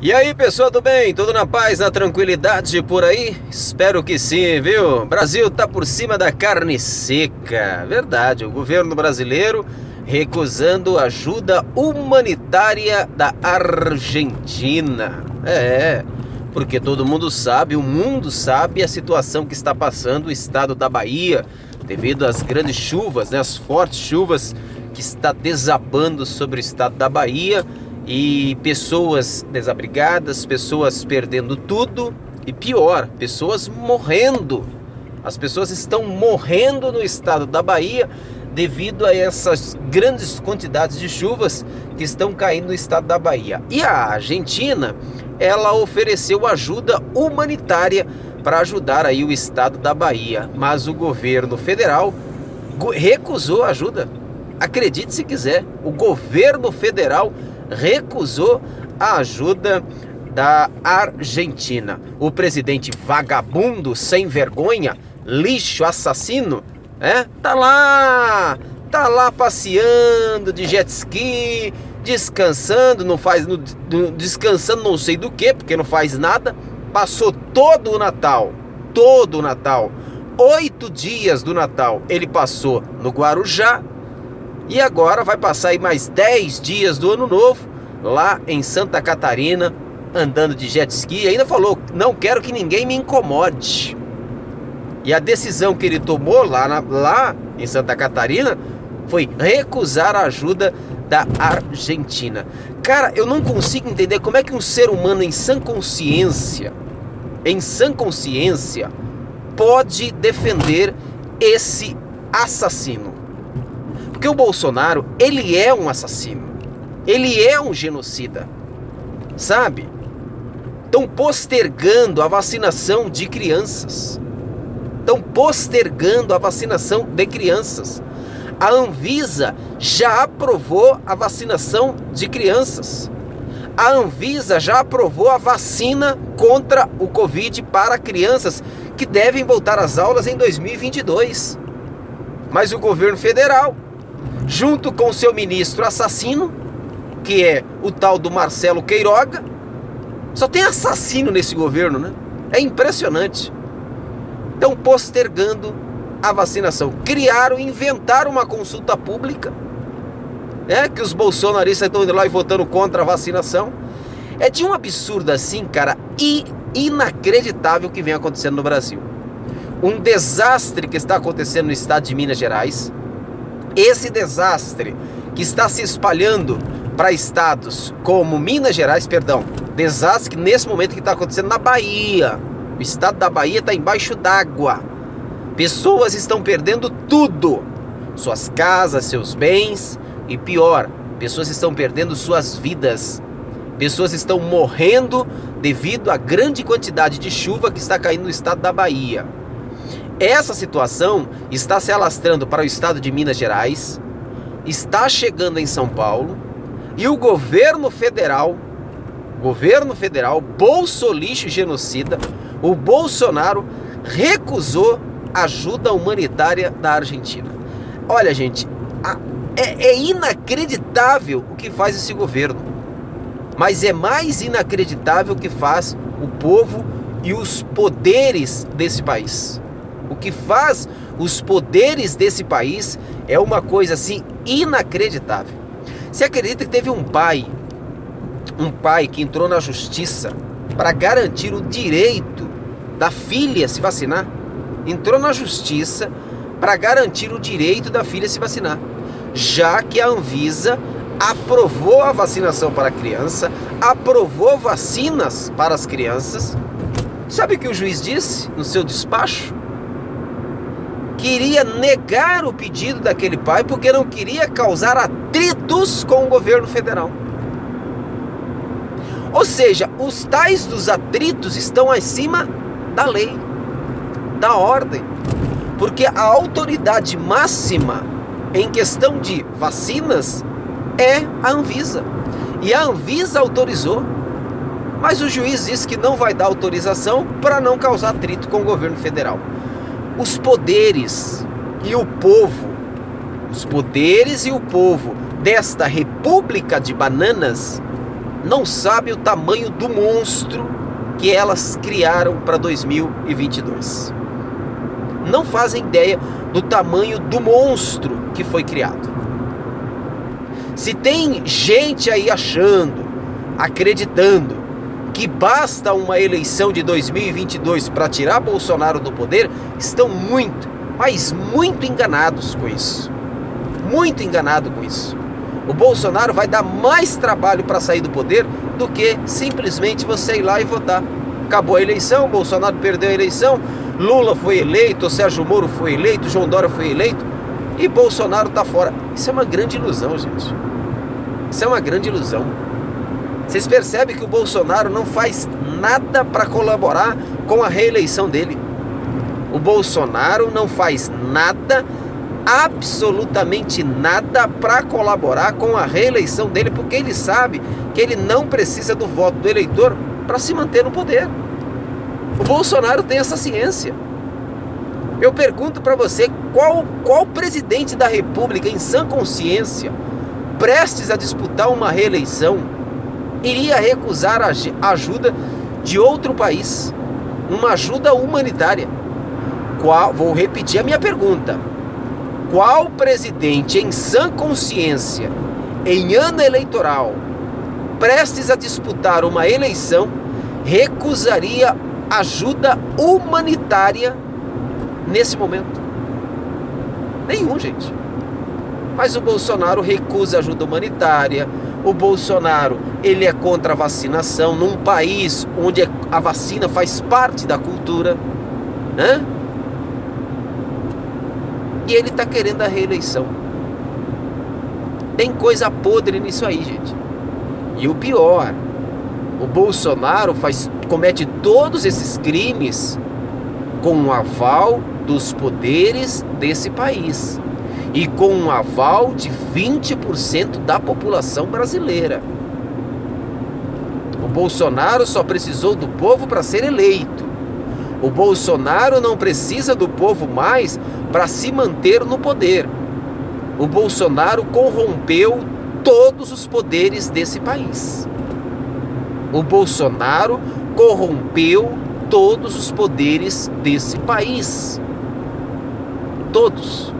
E aí, pessoal do bem, tudo na paz, na tranquilidade por aí? Espero que sim, viu? O Brasil tá por cima da carne seca. Verdade, o governo brasileiro recusando ajuda humanitária da Argentina. Porque todo mundo sabe, o mundo sabe a situação que está passando o estado da Bahia, devido às grandes chuvas, né, as fortes chuvas que está desabando sobre o estado da Bahia. E pessoas desabrigadas, pessoas perdendo tudo e pior, pessoas morrendo. As pessoas estão morrendo no estado da Bahia devido a essas grandes quantidades de chuvas que estão caindo no estado da Bahia. E a Argentina, ela ofereceu ajuda humanitária para ajudar aí o estado da Bahia, mas o governo federal recusou a ajuda. Acredite se quiser, o governo federal recusou a ajuda da Argentina. O presidente vagabundo, sem vergonha, lixo, assassino, tá lá passeando de jet ski, descansando, descansando não sei do que, porque não faz nada. Passou todo o Natal, 8 dias do Natal, ele passou no Guarujá. E agora vai passar aí mais 10 dias do Ano Novo, lá em Santa Catarina, andando de jet ski. E ainda falou, não quero que ninguém me incomode. E a decisão que ele tomou lá em Santa Catarina foi recusar a ajuda da Argentina. Cara, eu não consigo entender como é que um ser humano em sã consciência, pode defender esse assassino. Porque o Bolsonaro, ele é um assassino, ele é um genocida, sabe? Estão postergando a vacinação de crianças. A Anvisa já aprovou a vacinação de crianças. A Anvisa já aprovou a vacina contra o Covid para crianças que devem voltar às aulas em 2022. Mas o governo federal, junto com seu ministro assassino, que é o tal do Marcelo Queiroga, só tem assassino nesse governo, né? É impressionante. Estão postergando a vacinação. Inventaram uma consulta pública, que os bolsonaristas estão indo lá e votando contra a vacinação. É de um absurdo assim, cara, inacreditável o que vem acontecendo no Brasil. Um desastre que está acontecendo no estado de Minas Gerais. Esse desastre que está se espalhando para estados como Minas Gerais, desastre que nesse momento que está acontecendo na Bahia. O estado da Bahia está embaixo d'água. Pessoas estão perdendo tudo, suas casas, seus bens e pior, pessoas estão perdendo suas vidas. Pessoas estão morrendo devido à grande quantidade de chuva que está caindo no estado da Bahia. Essa situação está se alastrando para o estado de Minas Gerais, está chegando em São Paulo, e o governo federal, bolsolixo genocida, o Bolsonaro recusou ajuda humanitária da Argentina. Olha, gente, é inacreditável o que faz esse governo, mas é mais inacreditável o que faz o povo e os poderes desse país. O que faz os poderes desse país é uma coisa assim inacreditável. Você acredita que teve um pai que entrou na justiça para garantir o direito da filha se vacinar? Entrou na justiça para garantir o direito da filha se vacinar, já que a Anvisa aprovou a vacinação para a criança, aprovou vacinas para as crianças. Sabe o que o juiz disse no seu despacho? Queria negar o pedido daquele pai porque não queria causar atritos com o governo federal. Ou seja, os tais dos atritos estão acima da lei, da ordem, porque a autoridade máxima em questão de vacinas é a Anvisa, e a Anvisa autorizou, mas o juiz disse que não vai dar autorização para não causar atrito com o governo federal. Os poderes e o povo desta república de bananas não sabem o tamanho do monstro que elas criaram para 2022. Não fazem ideia do tamanho do monstro que foi criado. Se tem gente aí achando, acreditando que basta uma eleição de 2022 para tirar Bolsonaro do poder, estão muito, mas muito enganados com isso. Muito enganado com isso. O Bolsonaro vai dar mais trabalho para sair do poder do que simplesmente você ir lá e votar. Acabou a eleição, Bolsonaro perdeu a eleição, Lula foi eleito, Sérgio Moro foi eleito, João Dória foi eleito e Bolsonaro está fora. Isso é uma grande ilusão, gente. Isso é uma grande ilusão. Vocês percebem que o Bolsonaro não faz nada para colaborar com a reeleição dele. O Bolsonaro não faz nada, absolutamente nada, para colaborar com a reeleição dele, porque ele sabe que ele não precisa do voto do eleitor para se manter no poder. O Bolsonaro tem essa ciência. Eu pergunto para você, qual presidente da República em sã consciência, prestes a disputar uma reeleição, iria recusar a ajuda de outro país, uma ajuda humanitária? Vou repetir a minha pergunta. Qual presidente em sã consciência, em ano eleitoral, prestes a disputar uma eleição, recusaria ajuda humanitária nesse momento? Nenhum, gente. Mas o Bolsonaro recusa ajuda humanitária. O Bolsonaro, ele é contra a vacinação num país onde a vacina faz parte da cultura, né? E ele está querendo a reeleição. Tem coisa podre nisso aí, gente. E o pior, o Bolsonaro comete todos esses crimes com o aval dos poderes desse país e com o aval de 20% da população brasileira. O Bolsonaro só precisou do povo para ser eleito. O Bolsonaro não precisa do povo mais para se manter no poder. O Bolsonaro corrompeu todos os poderes desse país. O Bolsonaro corrompeu todos os poderes desse país. Todos.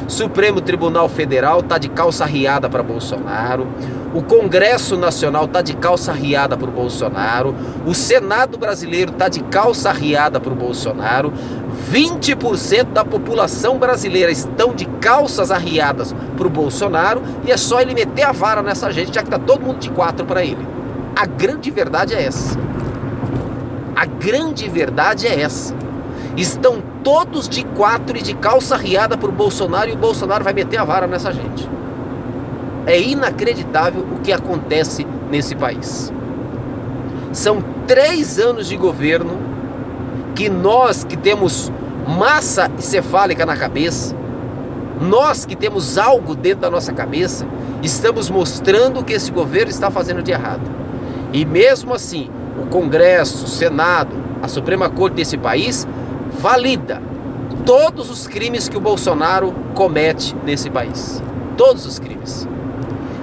Supremo Tribunal Federal está de calça riada para Bolsonaro. O Congresso Nacional está de calça riada para o Bolsonaro. O Senado brasileiro está de calça riada para o Bolsonaro. 20% da população brasileira estão de calças arriadas para o Bolsonaro. E é só ele meter a vara nessa gente, já que está todo mundo de 4 para ele. A grande verdade é essa. A grande verdade é essa. Estão todos de 4 e de calça riada para o Bolsonaro, e o Bolsonaro vai meter a vara nessa gente. É inacreditável o que acontece nesse país. São 3 anos de governo que nós que temos massa encefálica na cabeça, nós que temos algo dentro da nossa cabeça, estamos mostrando o que esse governo está fazendo de errado. E mesmo assim, o Congresso, o Senado, a Suprema Corte desse país valida todos os crimes que o Bolsonaro comete nesse país. Todos os crimes.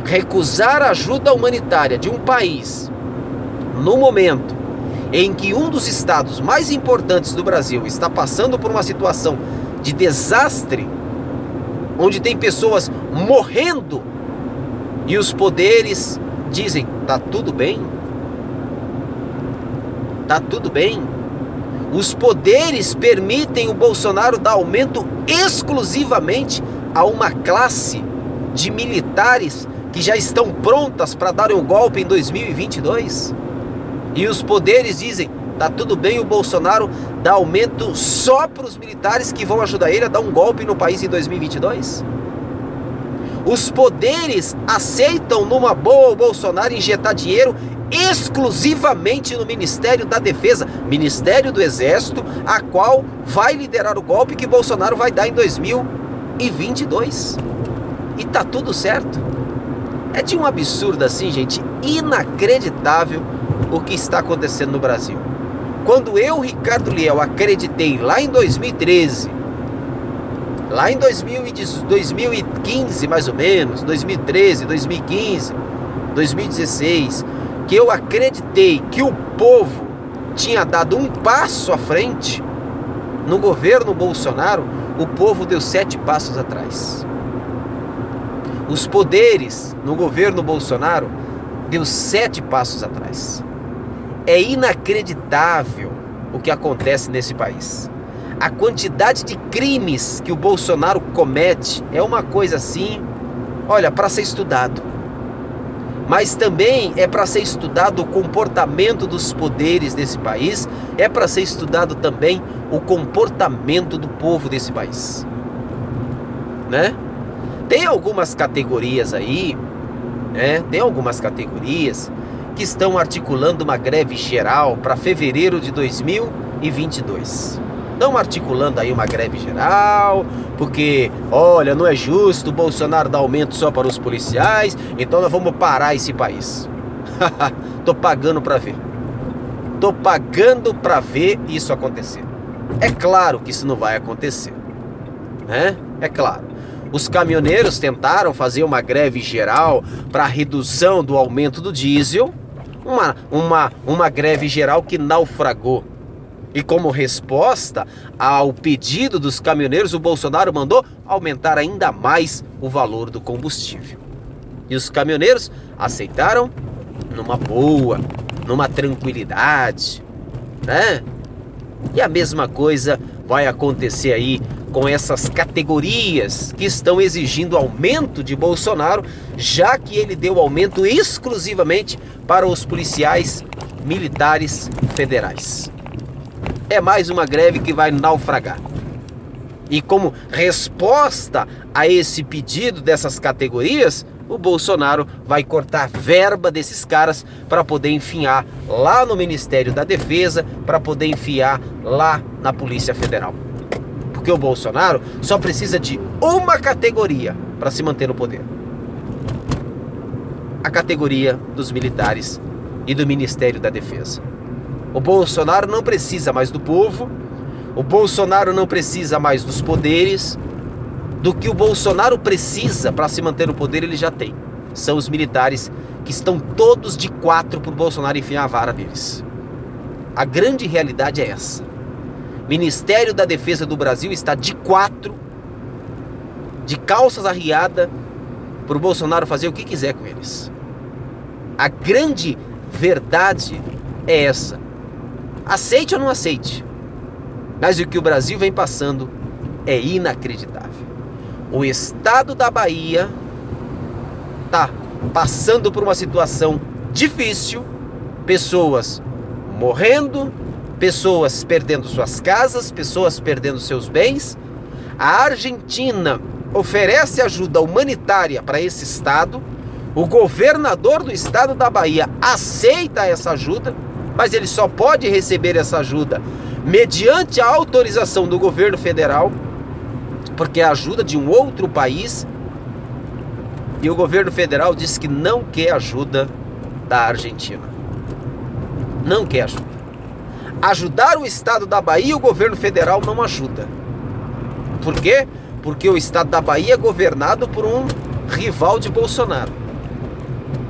Recusar ajuda humanitária de um país no momento em que um dos estados mais importantes do Brasil está passando por uma situação de desastre, onde tem pessoas morrendo e os poderes dizem: tá tudo bem, tá tudo bem. Os poderes permitem o Bolsonaro dar aumento exclusivamente a uma classe de militares que já estão prontas para darem um golpe em 2022. E os poderes dizem: tá tudo bem o Bolsonaro dar aumento só para os militares que vão ajudar ele a dar um golpe no país em 2022. Os poderes aceitam numa boa o Bolsonaro injetar dinheiro exclusivamente no Ministério da Defesa, Ministério do Exército, a qual vai liderar o golpe que Bolsonaro vai dar em 2022. E tá tudo certo. É de um absurdo assim, gente, inacreditável o que está acontecendo no Brasil. Quando eu, Ricardo Liel, acreditei lá em 2013, lá em 2015 mais ou menos, 2013, 2015, 2016, que eu acreditei que o povo tinha dado um passo à frente, no governo Bolsonaro, o povo deu 7 passos atrás. Os poderes no governo Bolsonaro deu 7 passos atrás. É inacreditável o que acontece nesse país. A quantidade de crimes que o Bolsonaro comete é uma coisa assim, olha, para ser estudado. Mas também é para ser estudado o comportamento dos poderes desse país, é para ser estudado também o comportamento do povo desse país, né? Tem algumas categorias aí, né? Tem algumas categorias que estão articulando uma greve geral para fevereiro de 2022. Estão articulando aí uma greve geral, porque, olha, não é justo o Bolsonaro dar aumento só para os policiais, então nós vamos parar esse país. Tô pagando para ver. Tô pagando para ver isso acontecer. É claro que isso não vai acontecer, né? É claro. Os caminhoneiros tentaram fazer uma greve geral para redução do aumento do diesel, uma greve geral que naufragou. E como resposta ao pedido dos caminhoneiros, o Bolsonaro mandou aumentar ainda mais o valor do combustível. E os caminhoneiros aceitaram numa boa, numa tranquilidade, né? E a mesma coisa vai acontecer aí com essas categorias que estão exigindo aumento de Bolsonaro, já que ele deu aumento exclusivamente para os policiais militares federais. É mais uma greve que vai naufragar. E como resposta a esse pedido dessas categorias, o Bolsonaro vai cortar a verba desses caras para poder enfiar lá no Ministério da Defesa, para poder enfiar lá na Polícia Federal. Porque o Bolsonaro só precisa de uma categoria para se manter no poder. A categoria dos militares e do Ministério da Defesa. O Bolsonaro não precisa mais do povo, o Bolsonaro não precisa mais dos poderes. Do que o Bolsonaro precisa para se manter no poder, ele já tem. São os militares que estão todos de 4 para o Bolsonaro enfiar a vara neles. A grande realidade é essa. Ministério da Defesa do Brasil está de 4, de calças arriadas, para o Bolsonaro fazer o que quiser com eles. A grande verdade é essa. Aceite ou não aceite, mas o que o Brasil vem passando é inacreditável. O estado da Bahia está passando por uma situação difícil, pessoas morrendo, pessoas perdendo suas casas, pessoas perdendo seus bens. A Argentina oferece ajuda humanitária para esse estado. O governador do estado da Bahia aceita essa ajuda, mas ele só pode receber essa ajuda mediante a autorização do governo federal, porque é a ajuda de um outro país, e o governo federal diz que não quer ajuda da Argentina. Não quer ajuda. Ajudar o estado da Bahia, o governo federal não ajuda. Por quê? Porque o estado da Bahia é governado por um rival de Bolsonaro.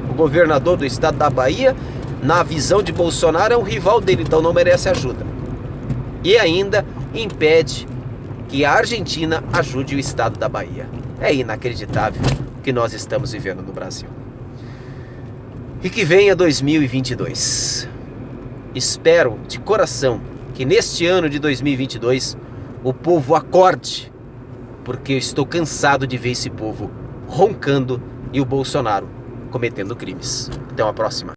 O governador do estado da Bahia, na visão de Bolsonaro, é um rival dele, então não merece ajuda. E ainda impede que a Argentina ajude o estado da Bahia. É inacreditável o que nós estamos vivendo no Brasil. E que venha 2022. Espero de coração que neste ano de 2022 o povo acorde, porque eu estou cansado de ver esse povo roncando e o Bolsonaro cometendo crimes. Até uma próxima.